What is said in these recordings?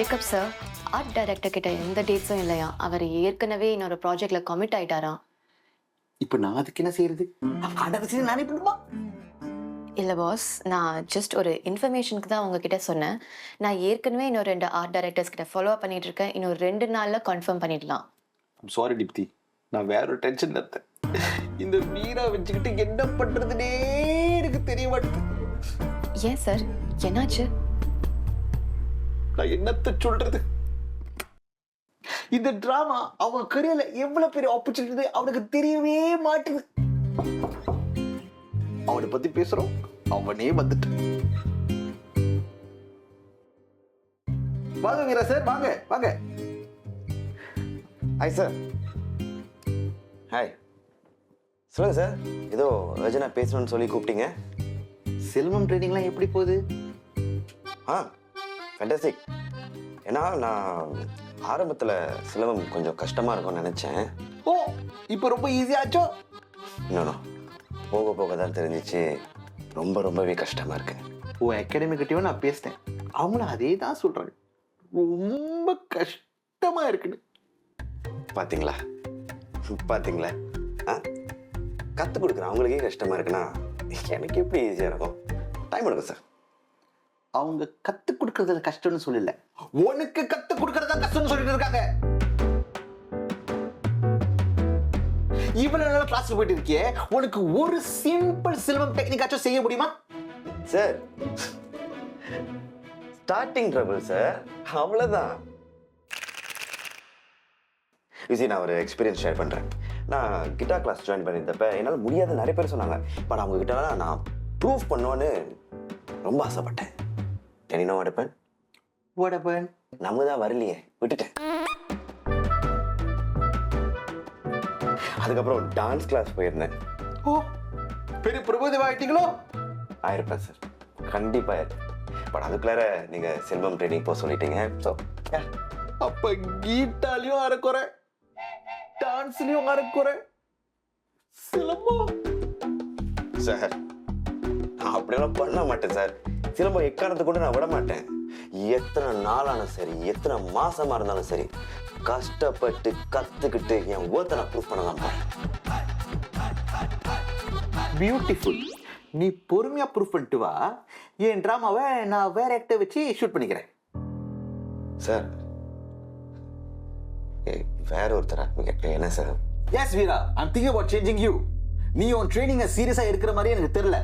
Jacob sir, art director கிட்ட எந்த டேட்ஸும் இல்லையா? அவர் ஏற்கனவே இன்னொரு ப்ராஜெக்ட்ல கமிட் ஆயிட்டாராம். இப்ப நான் அதுக்கு என்ன செய்யறது? கடைசி நானே பண்ணுமா? இல்ல பாஸ், நான் ஜஸ்ட் ஒரு இன்ஃபர்மேஷனுக்கு தான் உங்ககிட்ட சொன்னேன். நான் ஏற்கனவே இன்னும் 2 ஆர்ட் டைரக்டர்ஸ் கிட்ட ஃபாலோ பண்ணிட்டு இருக்கேன். இன்னும் 2 நாள்ல கன்ஃபார்ம் பண்ணிடலாம். சாரி டிப்தி, நான் வேற ஒரு டென்ஷன்ல இருந்தேன். இந்த வீரா வச்சுக்கிட்டு என்ன பண்றதுனே எனக்கு தெரிய மாட்டேங்குது. ஏன் சார், என்னாச்சு? நான் என்னத்த சொல்றது? இந்த டிராமா அவங்க கரியர்ல எவ்வளவு பெரிய ஆப்பர்ச்சுனிட்டி அவனுக்கு தெரியவே மாட்டுது. அவனை பத்தி பேசுறோம், அவனே வந்துட்டு. வாங்க வீரா சார், வாங்க வாங்க. Hi sir. ஹாய். சொல்லுங்கள் சார், ஏதோ அர்ஜென்ட்டாக பேசணும்னு சொல்லி கூப்பிட்டீங்க. செல்வம் ட்ரைனிங்லாம் எப்படி போகுது? ஃபேண்டாஸ்டிக். ஏன்னா நான் ஆரம்பத்தில் சிலவம் கொஞ்சம் கஷ்டமாக இருக்கும்னு நினச்சேன். ஓ, இப்போ ரொம்ப ஈஸியாச்சோ? இன்னொன்று போக போக தான் தெரிஞ்சிச்சு, ரொம்பவே கஷ்டமாக இருக்கு. ஓ, அகாடமி கிட்டேயும் நான் பேசினேன், அவங்களும் அதே தான் சொல்கிறாங்க, ரொம்ப கஷ்டமாக இருக்குன்னு. பார்த்தீங்களா பார்த்தீங்களா? கற்றுக் கொடுக்குறேன், அவங்களுக்கே கஷ்டமாக இருக்குன்னா எனக்கு எப்படி ஈஸியாக இருக்கும்? டைம் எடுக்கும் சார். அவங்க கற்றுக் கொடுக்கறதுல கஷ்டம்னு சொல்லல, உனக்கு கற்றுக் கொடுக்கறதா கஷ்டம்னு சொல்லிட்டு இருக்காங்க. இவ்வளவு நாளா கிளாஸ் போயிட்டு இருக்கியே, உனக்கு ஒரு சிம்பிள் சிலம்பம் டெக்னிக்காச்சும் செய்ய முடியுமா? சார் ஸ்டார்டிங் ட்ரபிள் சார், அவ்வளோதான். ஈஸி, நான் ஒரு எக்ஸ்பீரியன்ஸ் ஷேர் பண்ணுறேன். நான் கிட்டார் கிளாஸ் ஜாயின் பண்ணியிருந்தப்ப என்னால் முடியாத நிறைய பேர் சொன்னாங்க. பட் அவங்க கிட்ட நான் ப்ரூவ் பண்ணுவேன்னு ரொம்ப ஆசைப்பட்டேன். என்ன எடுப்பேன் ஓடப்பன் நம்ம தான் வரலையே, விட்டுட்டேன். அதுக்கப்புறம் டான்ஸ் கிளாஸ் போயிருந்தேன். ஓ, பெரிய பிரபோதம் ஆயிட்டீங்களோ? ஆயிருப்பேன் சார், கண்டிப்பாக ஆயிருப்பேன். பட் அதுக்குள்ளார நீங்கள் செல்வம் ட்ரைனிங் போக சொல்லிட்டீங்க. ஸோ அப்ப கீட்டாலையும் அரைக்குறை, டான்ஸ்லயும் அரைக்குறை, சிலம்பம். சார் நான் அப்படியெல்லாம் பண்ண மாட்டேன் சார். சிலம்பம் எக்காரணத்தை கொண்டு நான் விட மாட்டேன். எத்தனை நாளானும் சரி, எத்தனை மாசமா இருந்தாலும் சரி, கஷ்டப்பட்டு கத்துக்கிட்டு என் ஓத்த நான் ப்ரூவ் பண்ணலாம். பியூட்டிஃபுல். நீ பொறுமையா ப்ரூவ் பண்ணிட்டு வா, என் டிராமாவை நான் வேற ஆக்டர் வச்சு ஷூட் பண்ணிக்கிறேன். சார் வேற ஒருத்தரா? என்ன sir? Yes Veera, I'm thinking about changing you. நீ உன் ட்ரைனிங்கை சீரியஸா இருக்கிற மாதிரி எனக்கு தெரியல.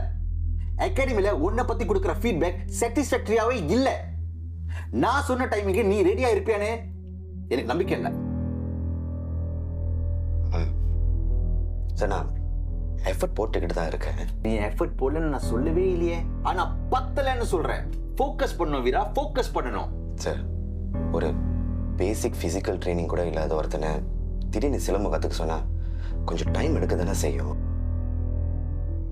அகாடமில உன்னை பத்தி கொடுக்குற ஃபீட்பேக் சாட்டிஸ்ஃபேக்டரியாவே இல்ல. நான் சொன்ன டைமிங்க்கு நீ ரெடியா இருப்பியானே எனக்கு நம்பிக்கை இல்லை. சார் நான் எஃபர்ட் போட்டுக்கிட்டு தான் இருக்கேன். நீ எஃபர்ட் போடலன்னு நான் சொல்லவே இல்லையே, ஆனா பத்தலன்னு சொல்றேன். ஃபோக்கஸ் பண்ணணும் வீரா, ஃபோக்கஸ் பண்ணணும். சார் ஒரு பேசிக் ஃபிசிக்கல் ட்ரைனிங் கூட இல்லாத ஒருத்தனை திடீர்னு சிலம்பம் கற்றுக்க சொன்னால் கொஞ்சம் டைம் எடுக்க தானே செய்யும்.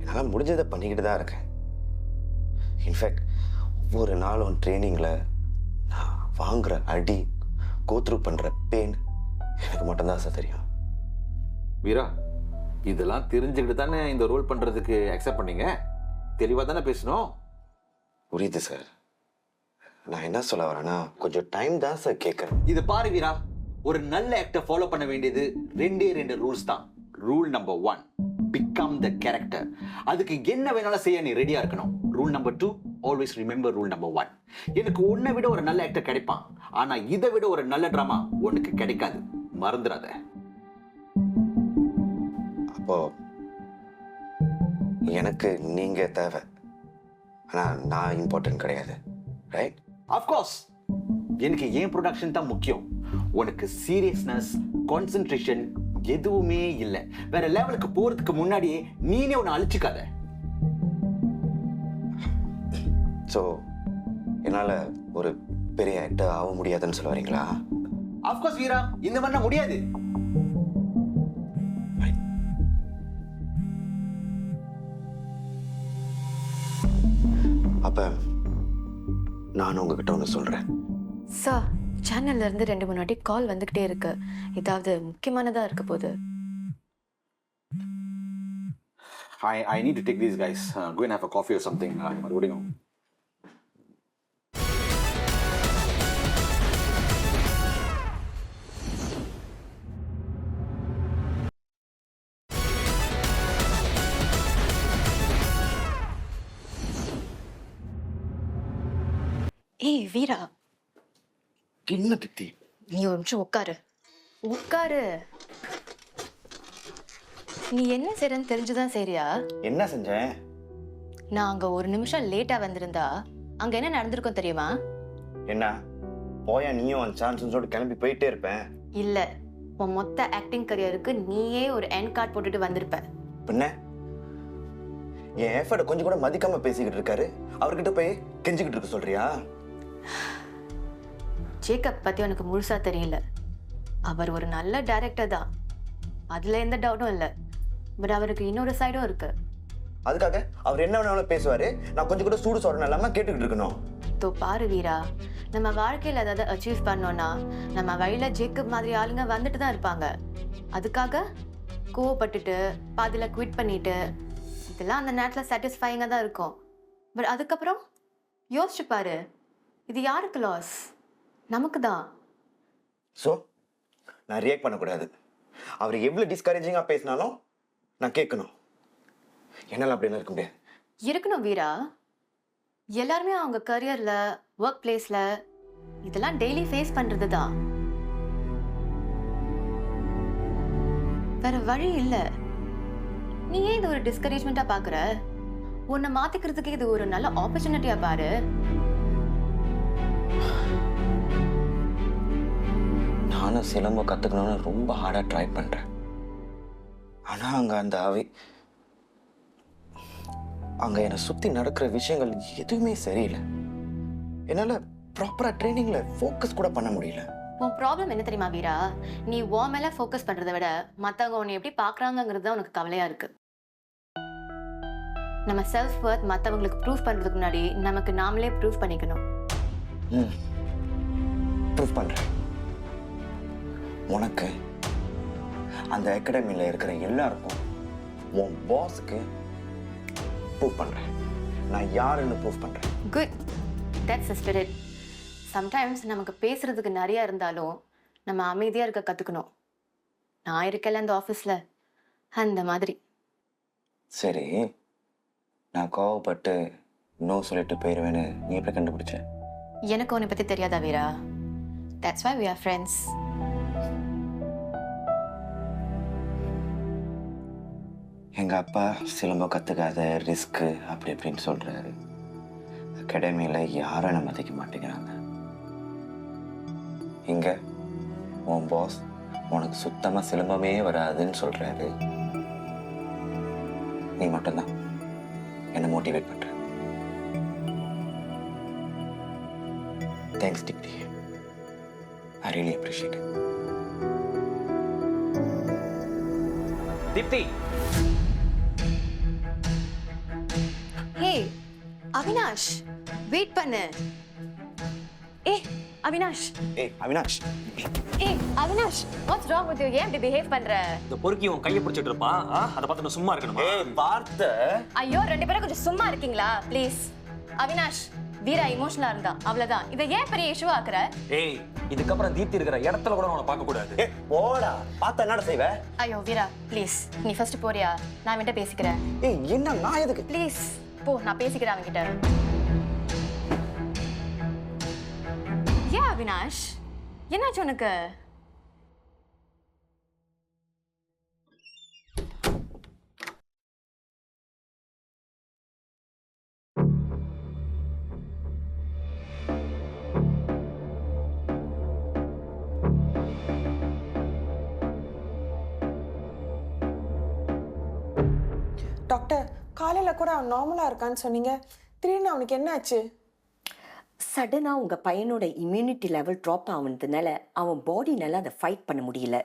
என்னால் முடிஞ்சதை பண்ணிக்கிட்டு தான் இருக்கேன். இன்ஃபேக்ட் ஒவ்வொரு நாளும் ட்ரைனிங்கில் நான் வாங்குகிற அடி, கோத்ரூ பண்ணுற பெயின் எனக்கு மட்டும்தான் சார் தெரியும். வீரா, இதெல்லாம் தெரிஞ்சுக்கிட்டு தானே இந்த ரோல் பண்ணுறதுக்கு அக்செப்ட் பண்ணீங்க. தெளிவாக தானே பேசணும். புரியுது சார். நான் என்ன சொல்ல வரேன்னா, கொஞ்சம் டைம் தான் சார் கேட்குறேன். இது பாரு வீரா, ஒரு நல்ல ஆக்டர் ஃபாலோ பண்ண வேண்டியது 2 ரூல்ஸ் தான். Rule number 1, become the character. அதுக்கு என்ன வேணாலும் செய்ய நீ ரெடியா இருக்கணும். Rule number 2, always remember rule number 1. எனக்கு உன்னை விட ஒரு நல்ல ஆக்டர் கிடைப்பான், ஆனா இதை விட ஒரு நல்ல டிராமா உனக்கு கிடைக்காது, மறந்துடாத. அப்போ எனக்கு நீங்க தேவை, ஆனா நான் இம்பார்ட்டன்ட் கிடையாது, ரைட்? ஆஃப்கோர்ஸ் எனக்கு ஏன் ப்ரொடக்ஷன் தான் முக்கியம். உனக்கு சீரியஸ்னஸ், கான்சென்ட்ரேஷன் எதுவுமே இல்லை. வேற லெவலுக்கு போறதுக்கு முன்னாடியே நீனே உன்னை அழிச்சுக்காத. ஸோ என்னால் ஒரு பெரிய ஆக்டர் ஆக முடியாதுன்னு சொல்ல வரீங்களா? ஆஃப்கோர்ஸ் வீரா, இந்த மாதிரி முடியாது. அப்ப நான் உங்ககிட்ட ஒன்று சொல்றேன். சார், சேனல்ல இருந்து 2-3 வாட்டி கால் வந்துகிட்டே இருக்கு. ஏதாவது முக்கியமானதா இருக்க போகுது. I need to take these guys. Go and have a coffee or something. I'm going home. ஏய் வீரா, என்ன தித்தி? நீ ஒரு நிமிஷம் உட்காரு. உட்காரு. நீ என்ன செய்றன்னு தெரிஞ்சுதான் சரியா? என்ன செஞ்சேன்? நான் அங்க ஒரு நிமிஷம் லேட்டா வந்திருந்தா அங்க என்ன நடந்திருக்கும் தெரியுமா? என்ன போயா நீயும் அந்த சான்ஸ் கிளம்பி போயிட்டே இருப்பேன். இல்ல, உன் மொத்த ஆக்டிங் கரியருக்கு நீயே ஒரு எண்ட் கார்டு போட்டுட்டு வந்திருப்ப. பின்ன என் எஃபர்ட்டை கொஞ்சம் கூட மதிக்காம பேசிக்கிட்டு இருக்காரு, அவர்கிட்ட போய் கெஞ்சிக்கிட்டு இருக்க சொல்றியா? ஜேக்கப் பத்தி உனக்கு முழுசா தெரியல. அவர் ஒரு நல்ல டைரக்டர் தான், அதுல எந்த டவுட்டும் இல்லை. பட் அவருக்கு இன்னொரு சைடும் இருக்கு. அதுக்காக அவர் என்ன வேணாலும் பேசுவாரு, நான் கொஞ்சம் கூட சூடு சொரணம் இல்லாம கேட்டுக்கிட்டு இருக்கணும். தோ பாரு வீரா, நம்ம வாழ்க்கையில ஏதாவது அச்சீவ் பண்ணோம்னா நம்ம வழியில ஜேக்கப் மாதிரி ஆளுங்க வந்துட்டு தான் இருப்பாங்க. அதுக்காக கோவப்பட்டுட்டு பாதியில குவிட் பண்ணிட்டு இதெல்லாம் அந்த நேரத்துல சாட்டிஸ்ஃபைங்காக தான் இருக்கும். பட் அதுக்கப்புறம் யோசிச்சு பாரு, இது யாருக்கு லாஸ்? நமக்கு தான். ஸோ நான் ரியாக்ட் பண்ணக்கூடாது. அவர் எவ்வளவு டிஸ்கரேஜிங்கா பேசினாலும் நான் கேட்கணும். என்னால அப்படிலாம் இருக்க முடியாது. இருக்கணும் வீரா. எல்லாருமே அவங்க கரியர்ல, ஒர்க் பிளேஸ்ல இதெல்லாம் டெய்லி ஃபேஸ் பண்றது தான். வேற வழி இல்ல. நீ ஏன் இது ஒரு டிஸ்கரேஜ்மெண்டா பாக்குற? உன்னை மாத்திக்கிறதுக்கு இது ஒரு நல்ல ஆப்பர்ச்சுனிட்டியா பாரு. நானும் சிலம்பம் கத்துக்கணும்னு ரொம்ப ஹார்டா ட்ரை பண்றேன். ஆனா அங்க என்னை சுத்தி நடக்கிற விஷயங்கள் எதுவுமே சரியில்லை. என்னால ப்ராப்பரா ட்ரைனிங்ல ஃபோக்கஸ் கூட பண்ண முடியல. உன் ப்ராப்ளம் என்ன தெரியுமா வீரா? நீ உன் மேல ஃபோக்கஸ் பண்றதை விட மத்தவங்க உன்னை எப்படி பாக்குறாங்கிறது தான் உனக்கு கவலையா இருக்கு. நம்ம செல்ஃப் வர்த் மத்தவங்களுக்கு ப்ரூவ் பண்றதுக்கு முன்னாடி நமக்கு நாமளே ப்ரூவ் பண்ணிக்கணும். ப்ரூவ் பண்றேன். உனக்கு, அந்த அகாடமியில் இருக்கிற எல்லாருக்கும், உன் பாஸுக்கு ப்ரூவ் பண்றேன். நான் யாருன்னு ப்ரூவ் பண்றேன். Good, that's the spirit. Sometimes நமக்கு பேசுறதுக்கு நிறைய இருந்தாலும் நம்ம அமைதியா இருக்க கத்துக்கணும். நான் இருக்கல அந்த ஆஃபீஸ்ல, அந்த மாதிரி. சரி, நான் கோவப்பட்டு நோ சொல்லிட்டு போயிடுவேன்னு நீ எப்படி கண்டுபிடிச்ச? எனக்கு உன்னை பத்தி தெரியாதா Veera? That's why we are friends. எங்க அப்பா சிலம்பம் கத்துக்காத, ரிஸ்க் அப்படி இப்படின்னு சொல்றாரு. அகாடமியில யாரும் என்ன மதிக்க மாட்டேங்கிறாங்க. இங்க உன் பாஸ் உனக்கு சுத்தமா சிலம்பமே வராதுன்னு சொல்றாரு. நீ மட்டும்தான் என்னை மோட்டிவேட் பண்ற. தேங்க்ஸ் டிக்டி. I really appreciate it. Deepti, hey Avinash, wait பண்ணு. Avinash. Avinash. Avinash, what's wrong with you? ஏன் இப்படி பிஹேவ் பண்ற? இந்த பொறுக்கி உன் கையை பிடிச்சிட்டு இருப்பான், அதை பார்த்து நான் சும்மா இருக்கணுமா? பார்த்த. ஐயோ, ரெண்டு பேரும் கொஞ்சம் சும்மா இருக்கீங்களா ப்ளீஸ்? அவினாஷ், வீரா இமோஷனலா இருந்தா அவ்வளவுதான். இதை ஏன் பெரிய இஷ்யூ ஆக்குற? ஏய், இதுக்கப்புறம் தீப்தி இருக்கிற இடத்துல கூட உன்னை பார்க்க கூடாது. போடா, பார்த்தா என்னடா செய்வ? ஐயோ வீரா, ப்ளீஸ் நீ ஃபர்ஸ்ட் போறியா? நான் அவன்கிட்ட பேசிக்கிறேன். என்ன நான் எதுக்கு? ப்ளீஸ் போ, நான் பேசிக்கிறேன் அவன்கிட்ட. ஏன் அவினாஷ், என்னாச்சு உனக்கு? டாக்டர், காலையில் கூட அவன் நார்மலாக இருக்கான்னு சொன்னீங்க, திடீர்னு அவனுக்கு என்ன ஆச்சு? சடனாக உங்கள் பையனோட இம்யூனிட்டி லெவல் ட்ராப் ஆகுனதுனால அவன் பாடினால அதை ஃபைட் பண்ண முடியல.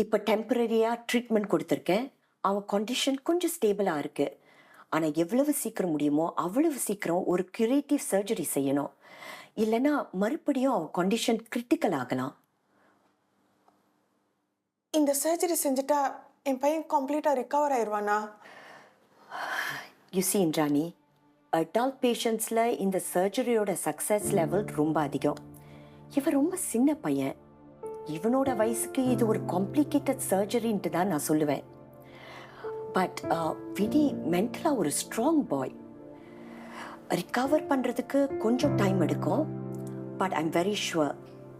இப்போ டெம்பரரியாக ட்ரீட்மெண்ட் கொடுத்துருக்கேன். அவன் கண்டிஷன் கொஞ்சம் ஸ்டேபிளாக இருக்குது. ஆனால் எவ்வளவு சீக்கிரம் முடியுமோ அவ்வளவு சீக்கிரம் ஒரு கியூரேட்டிவ் சர்ஜரி செய்யணும். இல்லைன்னா மறுபடியும் அவன் கண்டிஷன் கிரிட்டிக்கல் ஆகலாம். இந்த சர்ஜரி செஞ்சுட்டா என் பையன் கம்ப்ளீட்டாக ரிகவர் ஆயிடுவானா? யூசி இந்திராணி, அடல்ட் பேஷண்ட்ஸில் இந்த சர்ஜரியோட சக்ஸஸ் லெவல் ரொம்ப அதிகம். இவன் ரொம்ப சின்ன பையன். இவனோட வயசுக்கு இது ஒரு காம்ப்ளிகேட்டட் சர்ஜரின்ட்டு தான் நான் சொல்லுவேன். பட் வினி மென்டலாக ஒரு ஸ்ட்ராங் பாய். ரிகவர் பண்ணுறதுக்கு கொஞ்சம் டைம் எடுக்கும், பட் ஐம் வெரி ஷுவர்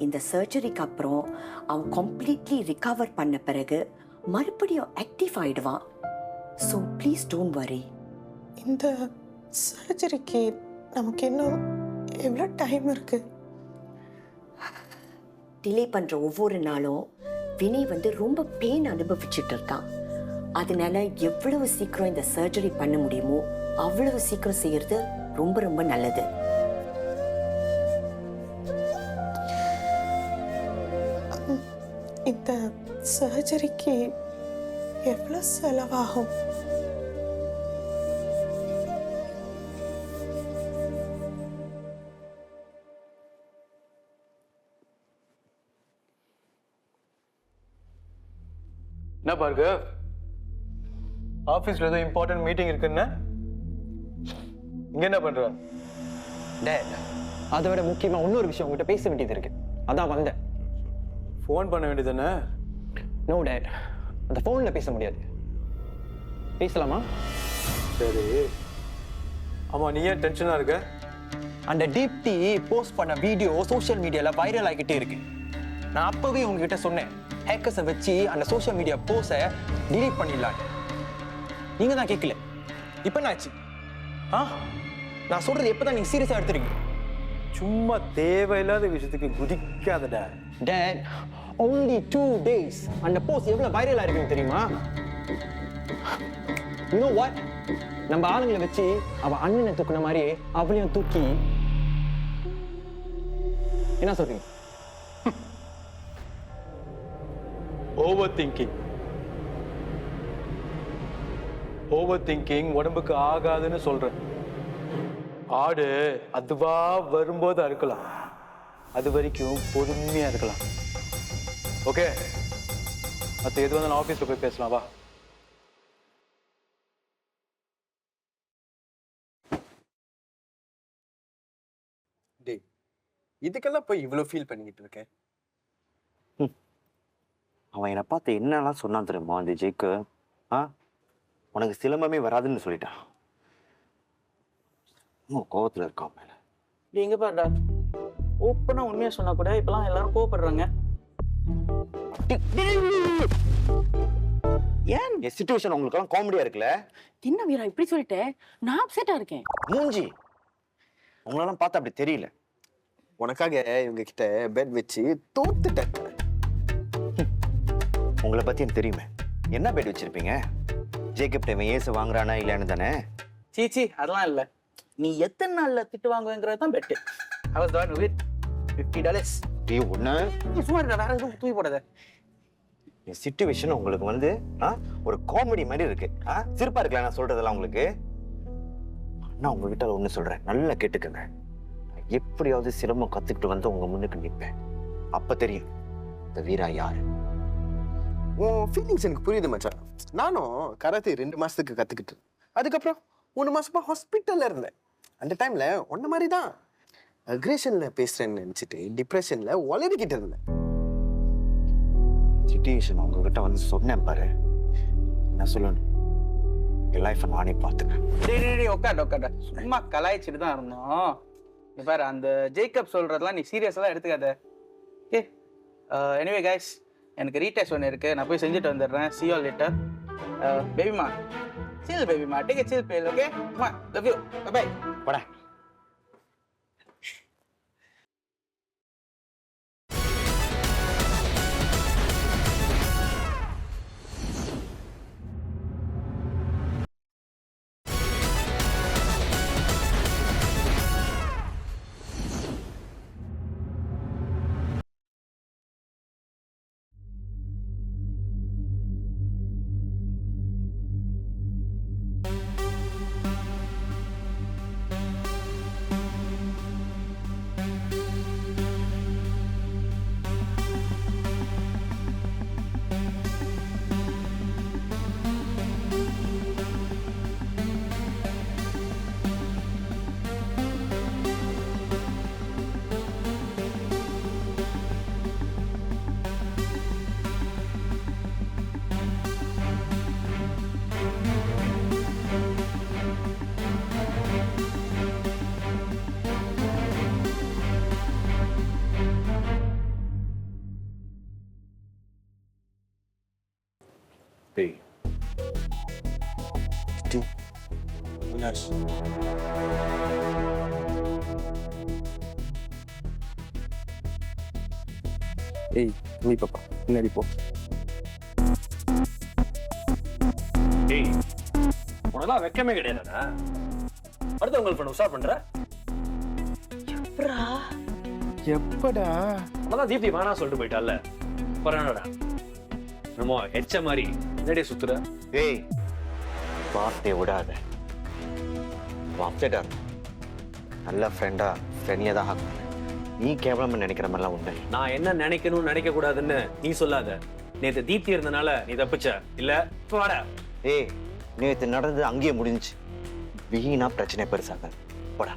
இந்த சர்ஜரிக்கு அப்புறம் அவன் கம்ப்ளீட்லி ரிகவர் பண்ண பிறகு மறுபடியும் ஆக்டிவ் ஆயிடுவான். So please don't worry. இந்த சர்ஜரிக்கு நமக்கு இன்னும் எவ்வளோ டைம் இருக்கு? டிலே பண்ணுற ஒவ்வொரு நாளும் வினய் ரொம்ப பெயின் அனுபவிச்சுட்டு இருக்கான். அதனால எவ்வளவு சீக்கிரம் இந்த சர்ஜரி பண்ண முடியுமோ அவ்வளவு சீக்கிரம் செய்யறது ரொம்ப ரொம்ப நல்லது. இந்த சர்ஜரிக்கு எவ்வளோ செலவாகும்? என்ன பாருங்க, ஆபீஸ்ல ஏதோ இம்பார்ட்டன்ட் மீட்டிங் இருக்குன்னு இங்க என்ன பண்ற? டேட், அதை விட முக்கியமா இன்னொரு விஷயம் உங்ககிட்ட பேச வேண்டியது இருக்கு. அதான் வந்தேன். ஃபோன் பண்ண வேண்டியதுதானே? நோ டேட், அந்த ஃபோன்ல பேச முடியாது. பேசலாமா? சரி. ஆமா, நீ ஏன் டென்ஷனா இருக்க? அந்த தீப்தி போஸ்ட் பண்ண வீடியோ சோஷியல் மீடியால வைரல் ஆகிட்டே இருக்கு. நான் அப்பவே உங்ககிட்ட சொன்னேன், ஹேக்கர்ஸை வச்சு அந்த சோஷியல் மீடியா போஸ்டை டிலீட் பண்ணிடலாம். நீங்க தான் கேட்கல. இப்போ என்ன ஆச்சு? நான் சொல்றது எப்பதான் நீங்க சீரியஸா எடுத்துருக்கீங்க? சும்மா தேவையில்லாத விஷயத்துக்கு குதிக்காதடா. டேட், only 2 days அந்த போஸ்ட் எவ்வளவு வைரல் ஆயிருக்குன்னு தெரியுமா? You know what? நம்ம ஆளுங்களை வச்சு அவ அண்ணனை தூக்குன மாதிரியே அவளையும் தூக்கி, என்ன சொல்றீங்க? ஓவர் திங்கிங் உடம்புக்கு ஆகாதுன்னு சொல்றேன். ஆடு அதுவா வரும்போது அறுக்கலாம், அது வரைக்கும் பொறுமையா இருக்கலாம். ஓகே, மற்ற எது வந்து ஆபீஸ்ல போய் பேசலாம். வா. டேய், இதுக்கெல்லாம் போய் இவ்வளோ ஃபீல் பண்ணிக்கிட்டு இருக்கேன். அவன் என்னை பார்த்து என்னெல்லாம் சொன்னான் தெரியுமா அந்த ஜெய்க்கு? உனக்கு சிலம்பமே வராதுன்னு சொல்லிட்டான். கோவத்தில் இருக்கான் மேல. எங்க பாருடா, ஓப்பனா உண்மையா சொன்னா கூட இப்பெல்லாம் எல்லாரும் கோவப்படுறாங்க. ஏன் என் சிச்சுவேஷன் உங்களுக்கெல்லாம் காமெடியா இருக்குல்ல? என்ன வீரா இப்படி சொல்லிட்டேன்? நான் அப்செட்டா இருக்கேன். மூஞ்சி உங்களெல்லாம் பார்த்தா அப்படி தெரியல. உனக்காக இவங்க கிட்ட பெட் வச்சு தோத்துட்டேன். உங்களை பத்தி எனக்கு தெரியுமே. என்ன பெட் வச்சிருப்பீங்க? ஜேக்கப் டைம் ஏசு வாங்குறானா இல்லைன்னு தானே? சீச்சி, அதெல்லாம் இல்ல. நீ எத்தனை நாள்ல திட்டு வாங்குவேங்கிறது தான் bed. I was done with $50. ஒண்ணு சும்மா இருடா, வேற எதுவும் தூக்கி போடாத. என் சிச்சுவேஷன் உங்களுக்கு ஒரு காமெடி மாதிரி இருக்கு. சிரிப்பா இருக்கலாம் நான் சொல்றதெல்லாம் உங்களுக்கு. நான் உங்ககிட்ட ஒண்ணு சொல்றேன், நல்லா கேட்டுக்கங்க. எப்படியாவது சிரமம் கத்துக்கிட்டு வந்து உங்க முன்னுக்கு நிற்பேன். அப்ப தெரியும் இந்த வீரா யாரு. உன் ஃபீலிங்ஸ் எனக்கு புரியுது மச்சான். நானும் கராத்தே 2 மாசத்துக்கு கத்துக்கிட்டு, அதுக்கப்புறம் 1 மாசமா ஹாஸ்பிட்டல்ல இருந்தேன். அந்த டைம்ல ஒன்ன மாதிரி தான் அக்ரேஷன்ல பேசுறேன்னு நினைச்சிட்டு டிப்ரெஷன்ல ஒளறிக்கிட்டு இருந்தேன். சிச்சுவேஷன் உங்ககிட்ட வந்து சொன்னேன் பாரு, என்ன சொல்லணும், என் லைஃப்பை நானே பார்த்துக்கிறேன். டேய் உட்காட சும்மா கலாய்ச்சிட்டு தான் இருந்தோம். நீ பாரு, அந்த ஜேக்கப் சொல்றதெல்லாம் நீ சீரியஸா எடுத்துக்காத. ஓகே, எனிவே கைஸ், எனக்கு ரீடெஸ்ட் ஒன்று இருக்கு, நான் போய் செஞ்சுட்டு வந்துடுறேன். see you later. பேபிமா, chill பேபிமா, take a chill pill, okay? Love you, bye bye. போடா. டேய் அவினாஷ் ஏய் நீ பாப்பா முன்னாடி போ டேய் உனக்கெல்லாம் வெக்கமே கிடையாதுடா அடுத்தவங்களுக்கு பண்ண உஷார் பண்ற எப்படா அதான் தீப்தி வேணா சொல்லிட்டு போயிட்டால பரவாயில்லடா நம்ம எச்ச மாதிரி என்னடே சுத்துற ஏய் வார்த்தையை விடாத அப்செட்டா நல்ல ஃப்ரெண்டா ஃப்ரெண்டியாக தான் ஆகும். நீ கேவலமா நினைக்கிற மாதிரிலாம் உண்டு. நான் என்ன நினைக்கணும்னு நினைக்க கூடாதுன்னு நீ சொல்லாத. நேத்து தீப்தி இருந்தனால நீ தப்பிச்ச இல்ல வாடா. ஏய் நேற்று நடந்தது அங்கேயே முடிஞ்சுச்சு. வீணா பிரச்சனை பெருசாக போடா.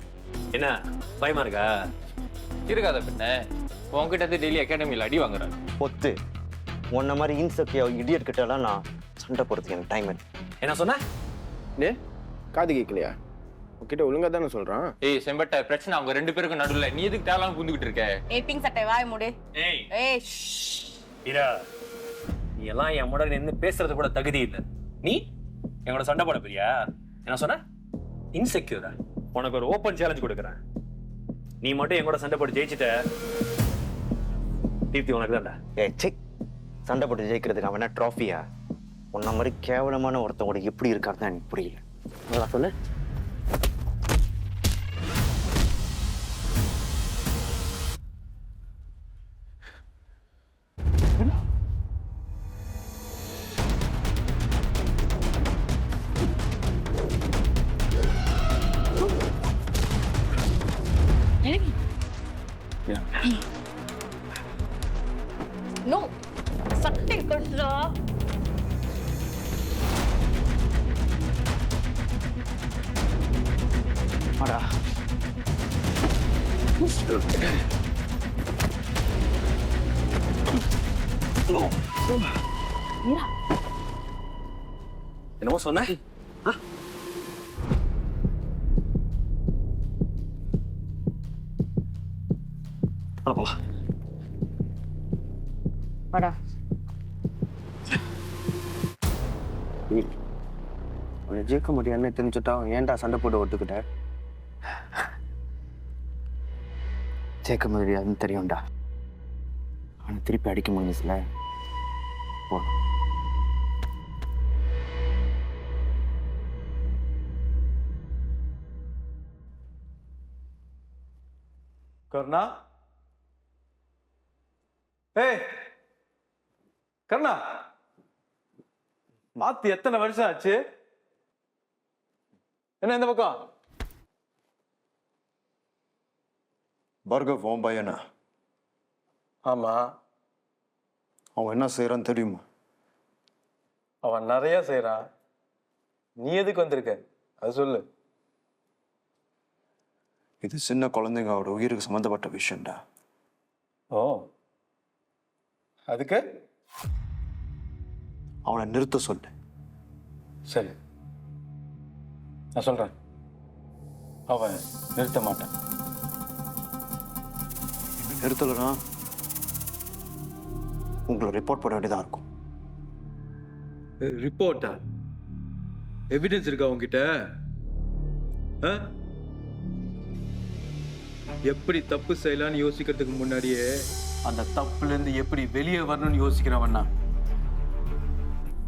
என்ன பயமா இருக்கா? இருக்காத பின்ன உன்கிட்ட இருந்து டெய்லி அகாடமியில் அடி வாங்குறேன். பொத்து உன்ன மாதிரி இன்செக்யூ இடியட் கிட்டலாம் நான் சண்டை போடுறதுக்கு எனக்கு டைம் என்ன சொன்ன? டே காது கேட்கலையா? உன்கிட்ட ஒழுங்கா தானே சொல்றான். ஏய் செம்பட்ட பிரச்சனை அவங்க ரெண்டு பேருக்கும் நடுவுல நீ எதுக்கு தேவலாம் புந்துகிட்டு இருக்க? ஏய் பிங்க் சட்டை வாய் மூடு. ஏய் ஏய் இரா, நீ எல்லாம் என் முன்னாடி நின்று பேசுறது கூட தகுதி இல்லை. நீ எங்களோட சண்டை போட போறியா? என்ன சொன்ன? இன்செக்யூரா? உனக்கு ஒரு ஓப்பன் சேலஞ்ச் கொடுக்குறேன். நீ மட்டும் என் கூட சண்டை போட்டு ஜெயிச்சுட்ட தீப்தி உனக்கு தான்டா. செக் சண்டை போட்டு ஜெயிக்கிறதுக்கு அவன் என்ன ட்ராஃபியா? உன்ன மாதிரி கேவலமான ஒருத்தன் கூட எப்படி இருக்காருன்னு தான் எனக்கு புரியல. நல்லா சொல்லு. நோ சட்டை கட்டுறா. ஆடா என்னமோ சொன்ன? வாடா. உன்னை ஜெயிக்க முடியாதுன்னு தெரிஞ்சுட்டா ஏன்டா சண்டை போட்டு ஒத்துக்கிட்ட? ஜெயிக்க முடியாதுன்னு தெரியும்டா. ஆனா திருப்பி அடிக்க முடிஞ்சுல. கர்ணா, ஏய் கர்ணா, மாத்தி எத்தனை வருஷம் ஆச்சு? என்ன இந்த பக்கம்? பார்கவ் உன் பையனா? ஆமா. அவன் என்ன செய்யறான்னு தெரியுமா? அவன் நிறைய செய்யறான். நீ எதுக்கு வந்திருக்க அது சொல்லு. இது சின்ன குழந்தைங்க அவரோட உயிருக்கு சம்மந்தப்பட்ட விஷயம்டா. ஓ, அதுக்கு அவனை நிறுத்த சொல்லு. சரி, நான் சொல்றேன். அவன் நிறுத்த மாட்டான். நிறுத்தலைன்னா உங்களை ரிப்போர்ட் பண்ண வேண்டியதா இருக்கும். ரிப்போர்ட்டா? எவிடன்ஸ் இருக்கா உங்ககிட்ட? எப்படி தப்பு செய்யலான்னு யோசிக்கிறதுக்கு முன்னாடியே அந்த தப்புல இருந்து எப்படி வெளியே வரணும்னு யோசிக்கிறவன்னா.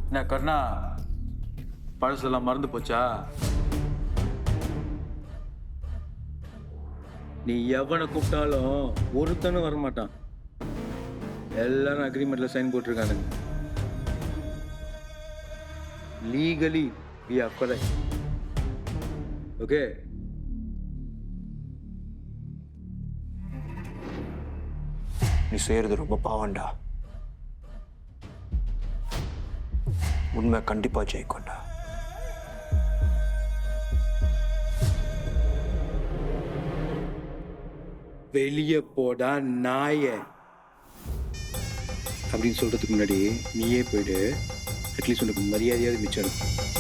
என்ன கர்ணா, பழசெல்லாம் மறந்து போச்சா? நீ எவனை கூப்பிட்டாலும் ஒருத்தனும் வரமாட்டான். எல்லாரும் அக்ரிமெண்ட்ல சைன் போட்டிருக்கானுங்க. Legally we are correct. Okay? நீ செய்யறது ரொம்ப பாவம்டா. உண்மை கண்டிப்பா ஜெயிக்கும்டா. வெளியே போடா நாய அப்படின்னு சொல்றதுக்கு முன்னாடி நீயே போயிடு. அட்லீஸ்ட் உனக்கு மரியாதையாவது மிச்சம் இருக்கும்.